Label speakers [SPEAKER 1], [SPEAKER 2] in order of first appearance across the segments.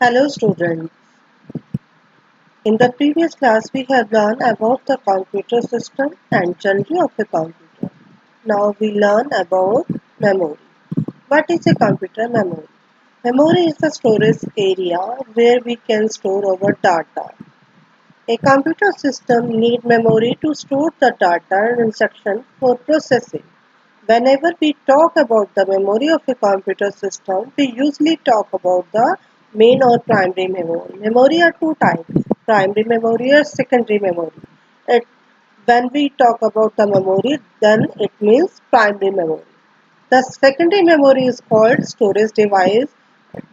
[SPEAKER 1] Hello students. In the previous class we have learned about the computer system and genre of a computer. Now we learn about memory. What is a computer memory? Memory is the storage area where we can store our data. A computer system needs memory to store the data and instructions for processing. Whenever we talk about the memory of a computer system, we usually talk about the main or primary memory. Memory are two types, primary memory or secondary memory. It, when we talk about the memory, then it means primary memory. The secondary memory is called storage device,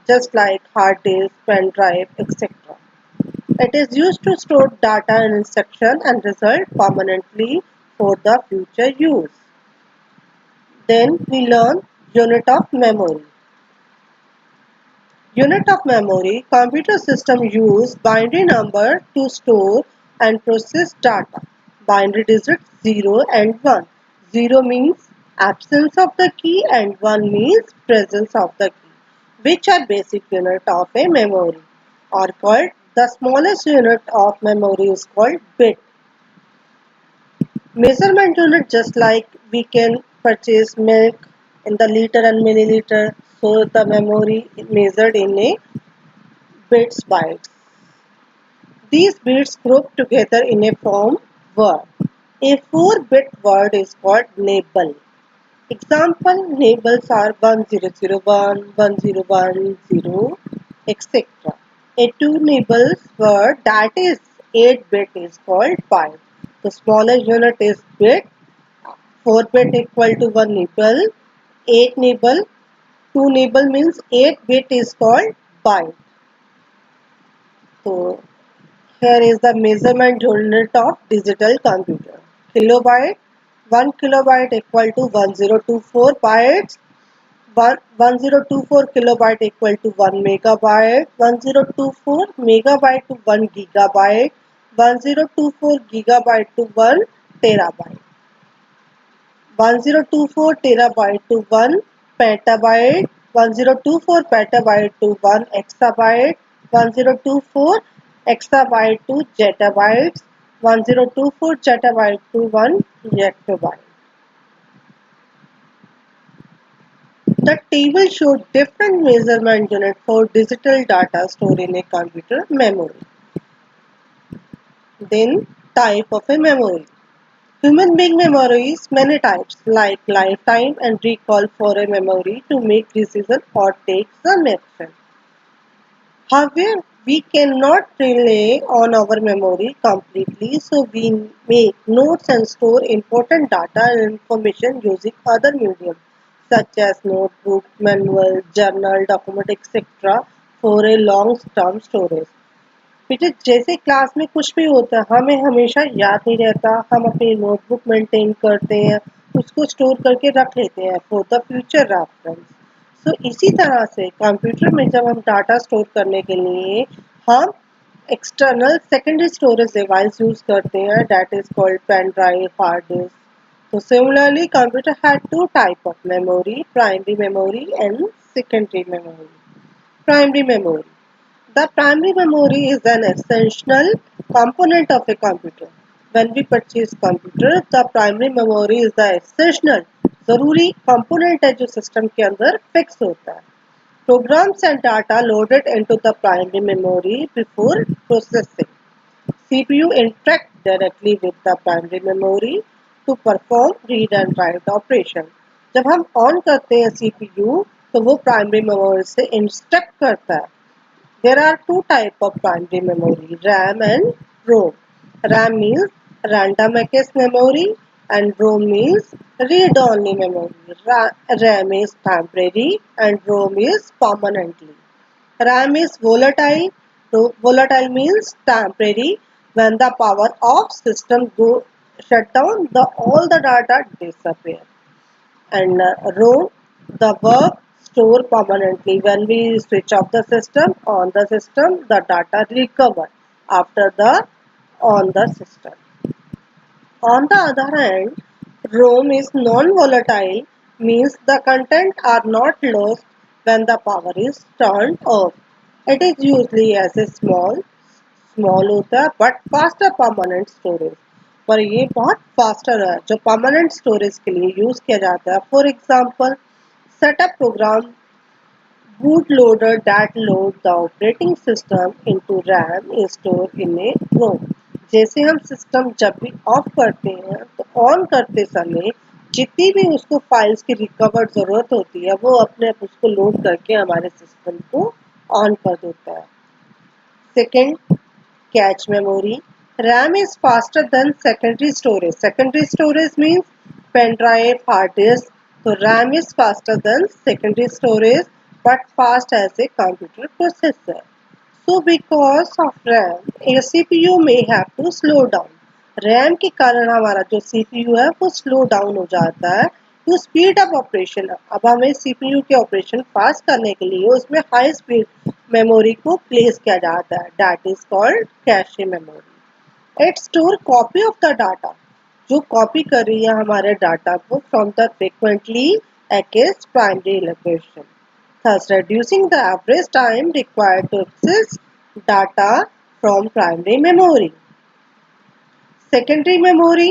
[SPEAKER 1] just like hard disk, pen drive, etc. It is used to store data and instruction and result permanently for the future use. Then we learn unit of memory. Unit of memory, computer system use binary number to store and process data. Binary digits 0 and 1. 0 means absence of the key and 1 means presence of the key, which are basic unit of a memory, or called the smallest unit of memory is called bit. Measurement unit, just like we can purchase milk in the liter and milliliter, so the memory is measured in a bits bytes. These bits group together in a form word. A 4-bit word is called nibble. Example nibbles are 1001, 1010, etc. A 2 nibbles word that is 8-bit is called byte. The smallest unit is bit. 4-bit equal to 1 nibble. 8 nibble. 2 nibble means 8-bit is called byte. So here is the measurement unit of digital computer. Kilobyte. 1 kilobyte equal to 1024 bytes. 1024 kilobyte equal to 1 megabyte. 1024 megabyte to 1 gigabyte. 1024 gigabyte to 1 terabyte. 1024 terabyte to 1 petabyte, 1024 petabyte to 1 exabyte, 1024 exabyte to zettabytes, 1024 zettabyte to 1 hectobyte. The table shows different measurement units for digital data stored in a computer memory. Then type of a memory. Human being memories many types like lifetime and recall for a memory to make decision or take some action. However, we cannot rely on our memory completely, so we make notes and store important data and information using other mediums such as notebook, manual, journal, document, etc. for a long-term storage. बेटे जैसे class में कुछ भी होता है हमें हमेशा याद नहीं रहता, हम अपनी नोटबुक मेंटेन करते हैं, उसको स्टोर करके रख लेते हैं फॉर द फ्यूचर रेफरेंस. सो इसी तरह से कंप्यूटर में जब हम डाटा स्टोर करने के लिए हम external secondary storage device use करते हैं, that is called pen drive, hard disk. So similarly, computer had two type of memory, primary memory and secondary memory. Primary memory. The primary memory is an essential component of a computer. When we purchase computer, the primary memory is the essential ज़रूरी component है जो system के अंदर fix होता है. Programs and data loaded into the primary memory before processing. CPU interact directly with the primary memory to perform read and write operation. जब हम on करते हैं CPU तो वो primary memory से instruct करता है. There are two types of primary memory, RAM and ROM. RAM means random access memory and ROM means read-only memory. RAM is temporary and ROM is permanently. RAM is volatile. Volatile means temporary. When the power of system go shut down, all the data disappear. And ROM, the work store permanently. When we switch off the system, on the system, the data recover after the on the system. On the other hand, ROM is non-volatile, means the content are not lost when the power is turned off. It is usually as a small होता है but faster permanent storage, पर ये बहुत faster है जो permanent storage के लिए use किया जाता है. For example, setup program bootloader that load the operating system into RAM is stored in a ROM. जैसे हम सिस्टम जब भी ऑफ करते हैं तो ऑन करते समय जितनी भी उसको फाइल्स की रिकवर जरूरत होती है वो अपने आप उसको लोड करके हमारे सिस्टम को ऑन कर देता है. Second, cache memory. RAM is faster than secondary storage. Secondary storage means pen drive, hard disk. So RAM is faster than secondary storage but fast as a computer processor. So because of RAM, a CPU may have to slow down. RAM के कारण हमारा जो CPU है वो slow down हो जाता है to speed up operation. अब हमें CPU के ऑपरेशन फास्ट करने के लिए उसमें हाई स्पीड मेमोरी को प्लेस किया जाता है. That is called cache memory. It store copy of the data, जो कॉपी कर रही है हमारे डाटा को from the frequently accessed primary location, thus reducing the average time required to access data from primary memory. Secondary memory.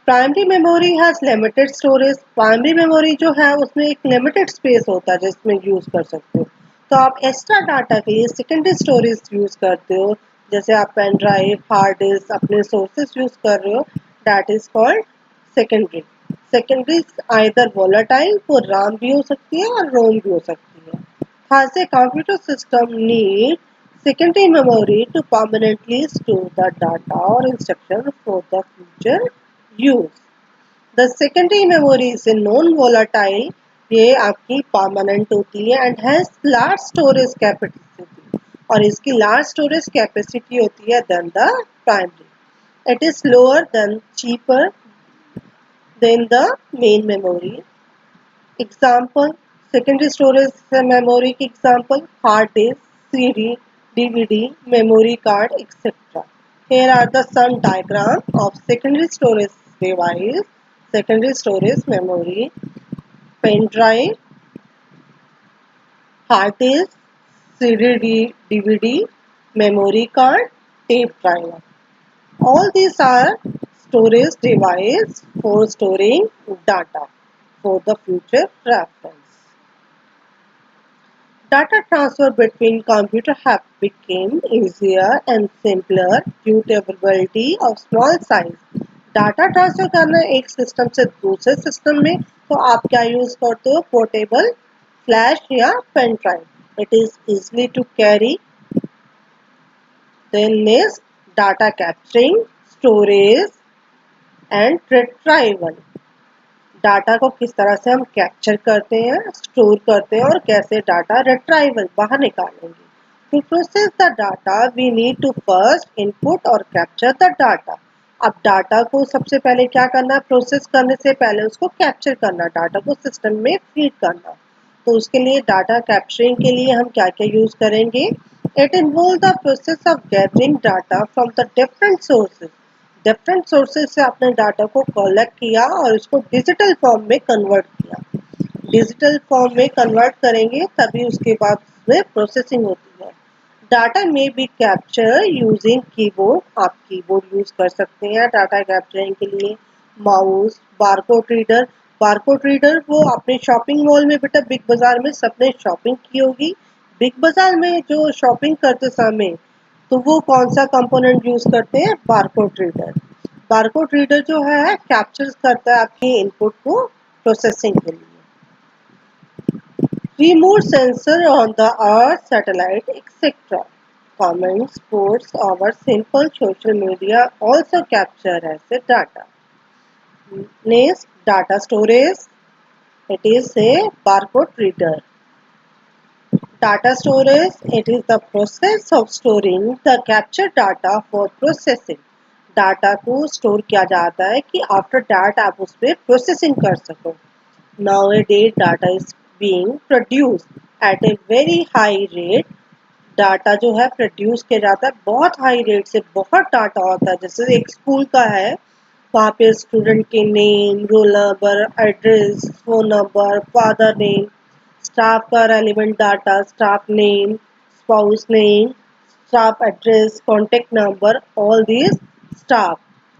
[SPEAKER 1] Primary memory has limited storage. Primary memory जो है उसमें एक लिमिटेड स्पेस होता है जिसमें यूज कर सकते हो. तो आप एक्स्ट्रा डाटा के लिए सेकेंडरी स्टोरेज यूज करते हो, जैसे आप पेन ड्राइव, हार्ड डिस्क, अपने सोर्सेज यूज कर रहे हो. That is called secondary. Secondary either volatile, वो राम भी हो सकती है और रोम भी हो सकती है. Has a computer system need secondary memory to permanently store the data or instruction for the future use. The secondary memory is a non-volatile. ये आपकी परमानेंट होती है and has large storage capacity, और इसकी लार्ज स्टोरेज कैपेसिटी होती है than the primary. It is lower than cheaper than the main memory. Example, secondary storage memory की example hard disk, CD, DVD, memory card, etc. Here are the some diagram of secondary storage device. Secondary storage memory: pen drive, hard disk, CD, DVD, memory card, tape drive. All these are storage device for storing data for the future reference. Data transfer between computers have become easier and simpler due to availability of small size. Data transfer करना एक system से दूसरे system में, तो आप क्या use करते हो? पोर्टेबल फ्लैश या pen drive. It is easily to carry, then next data capturing, storage and retrieval. Data को किस तरह से हम कैप्चर करते हैं, स्टोर करते हैं और कैसे डाटा रिट्राइवल बाहर निकालेंगे. To process the data we need to first input और कैप्चर द डाटा. अब डाटा को सबसे पहले क्या करना है? प्रोसेस करने से पहले उसको कैप्चर करना, डाटा को सिस्टम में फीड करना. तो उसके लिए डाटा कैप्चरिंग के लिए हम क्या क्या यूज करेंगे? It involve the process of gathering data from the different sources. Different sources से आपने डाटा को कलेक्ट किया और उसको डिजिटल फॉर्म में कन्वर्ट किया. डिजिटल फॉर्म में कन्वर्ट करेंगे तभी उसके बाद उसमें प्रोसेसिंग होती है. डाटा में बी कैप्चर यूजिंग कीबोर्ड. आप कीबोर्ड यूज कर सकते हैं डाटा कैप्चरिंग के लिए. Mouse, barcode reader. Barcode reader वो अपने शॉपिंग मॉल में, बेटा बिग बाजार में सबने शॉपिंग की होगी. बिग बाजार में जो शॉपिंग करते समय तो वो कौन सा कंपोनेंट यूज करते हैं? Barcode reader. बारकोड रीडर जो है कैप्चर करता है आपकी इनपुट को प्रोसेसिंग के लिए. Remote sensor on the Earth, satellite, etc. Comments, posts, or simple social media also capture as a data. Next, data storage. It is a barcode reader. Data storage, it is the process of storing the captured data for processing. Data को store किया जाता है कि after that आप उस पर processing कर सको. Nowadays data is being produced at a very high rate. Data जो है प्रोड्यूस किया जाता है बहुत हाई रेट से. बहुत डाटा होता है. जैसे एक स्कूल का है, वहाँ पे स्टूडेंट के name, roll number, address, phone number, father name, staff का relevant data, staff name, spouse name, staff address, contact number, all these staff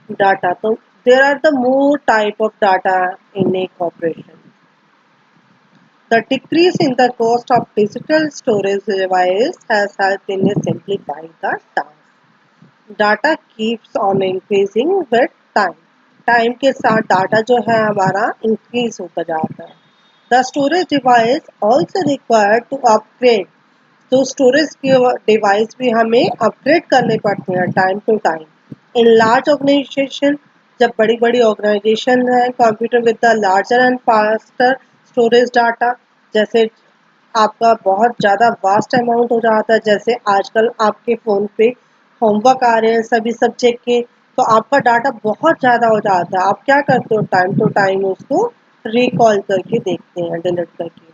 [SPEAKER 1] data. So there are the more type of data in a corporation. The decrease in the cost of digital storage device has helped in simplifying the task. Data keeps on increasing with time. Time के साथ data जो है हमारा increase होता जाता है. The storage device also required to upgrade. तो storage के डिवाइस भी हमें अपग्रेड करने पड़ते हैं time to time. In large organisation, जब बड़ी बड़ी ऑर्गेनाइजेशन है, computer with the larger and faster storage data, जैसे आपका बहुत ज़्यादा वास्ट अमाउंट हो जाता है, जैसे आजकल आपके फ़ोन पे होमवर्क आ रहे हैं सभी सब्जेक्ट के, तो आपका डाटा बहुत ज़्यादा हो जाता है. आप क्या करते हो, टाइम टू टाइम उसको रिकॉल करके देखते हैं, डिलीट करके.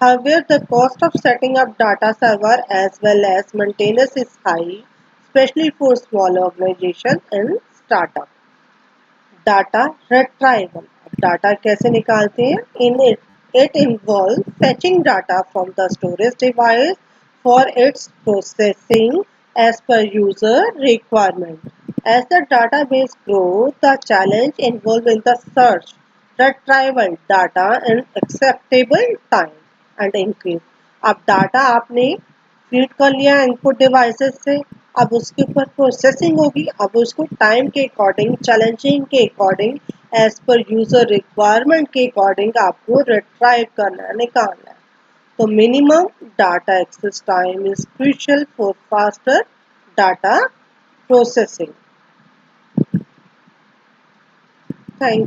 [SPEAKER 1] However, the cost of setting up data server as well as maintenance is high, especially for small organizations and startups. Data retrieval. Data कैसे निकालते हैं? It involves fetching data from the storage device for its processing as per user requirement. As the database grows, the challenge involved in the search, retrieval data in acceptable time and increase. अब data आपने feed कर लिया input devices से, अब उसके ऊपर processing होगी. अब उसको टाइम के अकॉर्डिंग, चैलेंजिंग के according, as per user requirement के अकॉर्डिंग आपको रिट्राइव करना है, निकालना है. तो minimum data access time is crucial for faster data processing. Thank